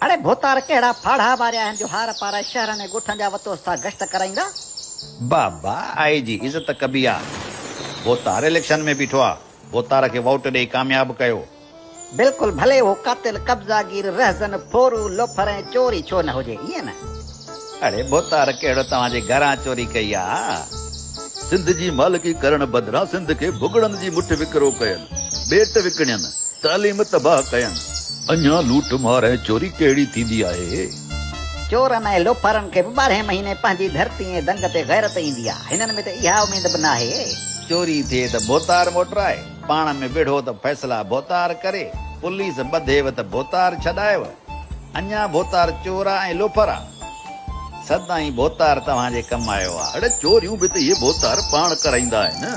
अरे भोतार केड़ा फाड़ा मारिया आहिनि जो हार पार शहरनि ऐं ॻोठनि जा वतोस था गश्त कराईंदा। बाबा आई जी इज़त कबी आ। भोतार इलेक्शन में बीठो आ। भोतार खे वोट ॾेई कामयाब कयो। बिल्कुल भले वो कातिल कब्ज़ागीर रहज़न फोरू लोफर ऐं चोरी छो न हुजे ईअं न। अरे भोतार केड़ो तव्हांजे घरां चोरी कई आ। सिंध जी मालिकी करण बदिरां सिंध खे भुगड़नि जी मुठ विकिरो कयनि, ॿेट विकिणनि, तालीम तबाह कयनि। अञा लूट मार ऐं चोरी कहिड़ी थींदी आहे। चोरनि ऐं लोफरनि खे 12 महीने पंहिंजी धरती ऐं दंग ते गैरत ईंदी आहे। हिननि में त इहा उमेद बि न आहे। चोरी थिए त भोतार मोटराए, पाण में विढ़ो त फैसला भोतार करे, पुलिस ॿधेव त भोतार छॾाएव। अञा भोतार चोरा ऐं लोफरा सदाईं भोतार तव्हांजे कमु आयो आहे। अड़े चोरियूं बि त इहे भोतार पाण कराईंदा आहिनि।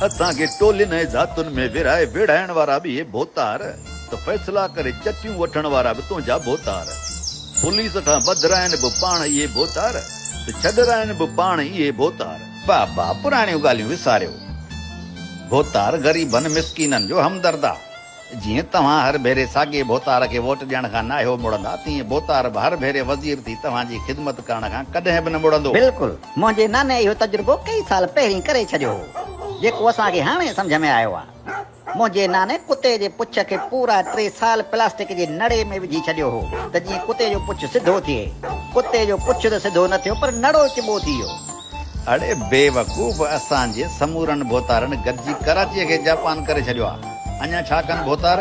असांखे टोलियुनि ऐं ज़ातुनि में विरहाए विढ़ाइण वारा बि इहे भोतार, त फैसला करे चटियूं वठण वारा बि तुंहिंजा भोतार। पुलिस खां बदिराइनि बि पाण इहे भोतार, त छॾराइनि बि पाण इहे भोतार। बाबा पुराणियूं ॻाल्हियूं विसारियो। भोतार ग़रीबनि मिसकीननि जो हमदर्द आहे। जीअं तव्हां हर भेरे साॻे भोतार खे वोट ॾियण खां नाहियो मुड़ंदा, तीअं भोतार बि हर भेरे वज़ीर थी तव्हांजी ख़िदमत करण खां कॾहिं बि न मुड़ंदो। बिल्कुल मुंहिंजे नाने इहो तजुर्बो कई साल पहिरीं करे छॾियो हो, जेको असांखे हाणे सम्झ में आयो आहे। मुंहिंजे नाने कुते जे पुछ खे पूरा 3 साल प्लास्टिक जे नड़े में विझी छॾियो हो, त जीअं कुते जो पुछ सिधो थिए। कुते जो पुछ त सिधो न थियो, पर नड़ो चिॿो थी वियो। अड़े बेवकूफ़, असांजे समूरनि भोतारनि गॾिजी कराचीअ खे जापान करे छॾियो आहे। अञा छा कनि भोतार?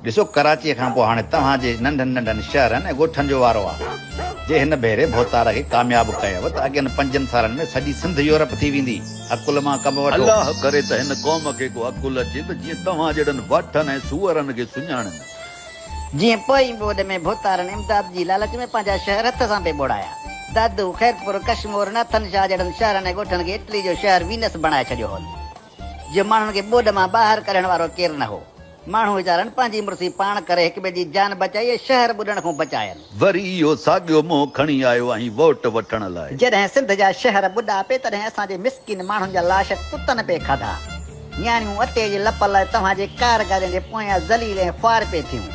ॾिसो कराचीअ खां पोइ हाणे तव्हांजे नंढनि नंढनि शहरनि ऐं ॻोठनि जो वारो आहे। जे हिन भेरे भोतार खे कामयाब कयव त अॻियनि 5 सालनि में सॼी सिंध यूरोप थी वेंदी। अकुल मां कमु वठो। अलाह करे त हिन क़ौम खे को अकुल अचे त जीअं तव्हां जहिड़नि वाठनि ऐं सूअरनि खे सुञाणनि। जीअं पोइ बोड में भोतारनि इमदाद जी लालच में पंहिंजा शहर हथ सां पे ॿोड़ाया। दादू खैरपुर कश्मीर नाथन शाह जहिड़नि शहरनि ऐं ॻोठनि खे इटली जो शहर वीनस बणाए छॾियो हो। जो माण्हुनि खे ॿोड मां ॿाहिरि कढण वारो केरु न हो। माण्हू वीचारनि पंहिंजी मुर्सी पाण करे हिक ॿिए जी जान बचाई ऐं शहर ॿुॾण खां बचायनि। वरी इहो साॻियो मोह खणी आयो आहीं वोट वठण लाइ। जॾहिं सिंध जा शहर ॿुॾा पे तॾहिं असांजे मिसकिन माण्हुनि जा लाश कुतनि पे खाधा। न्याणियूं अटे जे लप लाइ तव्हांजे कारगारनि जे पोयां ज़लील ऐं ख्वार पे थियूं।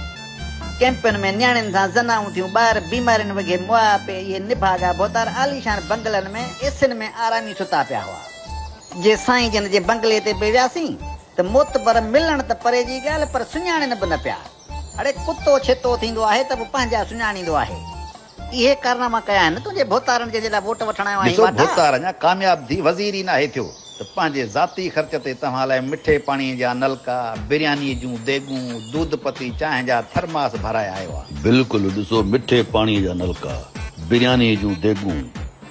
कैंपनि में न्याणियुनि सां ज़नाऊं थियूं, ॿार बीमारियुनि वॻे मुआ पे। इहे निभागा भोतार आलीशान बंगलनि में एसिन में आरामी सुता पिया हुआ। जे साईं जन जे बंगले ते पे वियासीं त मोतबर मिलण त परे जी ॻाल्हि, पर सुञाणनि बि न पिया। अड़े कुतो छितो थींदो आहे त बि पंहिंजा सुञाणींदो आहे। इहे कारनामा कया आहिनि तुंहिंजे भोतारनि जे लाइ वोट वठण आयो आहीं। भोतार अञा कामयाब थी वज़ीर ई नाहे थियो त पंहिंजे ज़ाती ख़र्च ते तव्हां लाइ मिठे पाणीअ जा नलका, बिरयानीअ जूं देगूं, दूध पती चांहि जा थर्मास भराए आयो आहे। बिल्कुलु, ॾिसो मिठे पाणीअ जा नलका, बिरयानीअ जूं देगूं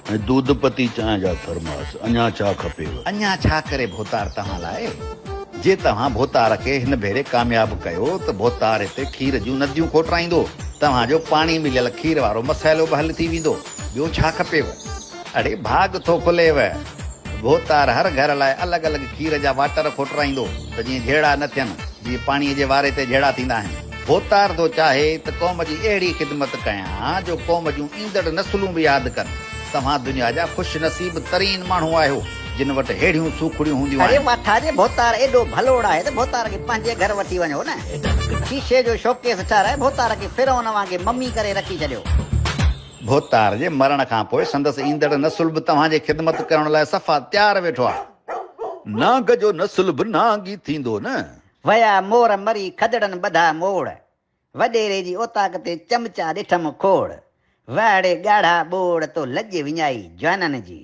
ऐं दूध पती चांहि जा थर्मास। अञा छा खपेव? अञा छा करे भोतार तव्हां लाइ? जे तव्हां भोतार खे हिन भेरे कामयाब कयो त भोतार हिते खीर जूं नदियूं खोटराईंदो। तव्हांजो पाणी मिलियल खीर वारो मसइलो बि हल थी वेंदो। ॿियो छा खपेव? अड़े भाग थो खुलेव। भोतार हर घर लाइ अलॻि अलॻि खीर जा वाटर खोटराईंदो त जीअं झेड़ा न थियनि, जीअं पाणीअ जे वारे ते झेड़ा थींदा आहिनि। भोतार थो चाहे त क़ौम जी अहिड़ी ख़िदमत कयां जो क़ौम जूं ईंदड़ नसलूं बि यादि कनि। तव्हां दुनिया जा ख़ुशि नसीब तरीन माण्हू आहियो जिन वटि हेड़ियूं सूखड़ियूं हूंदियूं आहिनि। अरे वाठा जे भोतार एॾो भलोड़ आहे त भोतार खे पंहिंजे घर वठी वञो न। शीशे जो शोकेस ठाराए भोतार खे फिरौन वांगे मम्मी करे रखी छॾियो। भोतार जे मरण खां पोइ संदसि ईंदड़ नसुल बि तव्हांजे ख़िदमत करण लाइ सफ़ा तयारु वेठो आहे। नांग जो नसुल बि नांग ई थींदो न। वया मोर मरी खदड़नि ॿधा मोड़, वॾेरे जी ओताक ते चमचा ॾिठमि खोड़। वाड़े ॻाढ़ा ॿोड़ तो लॼ विञाई जवाननि जी।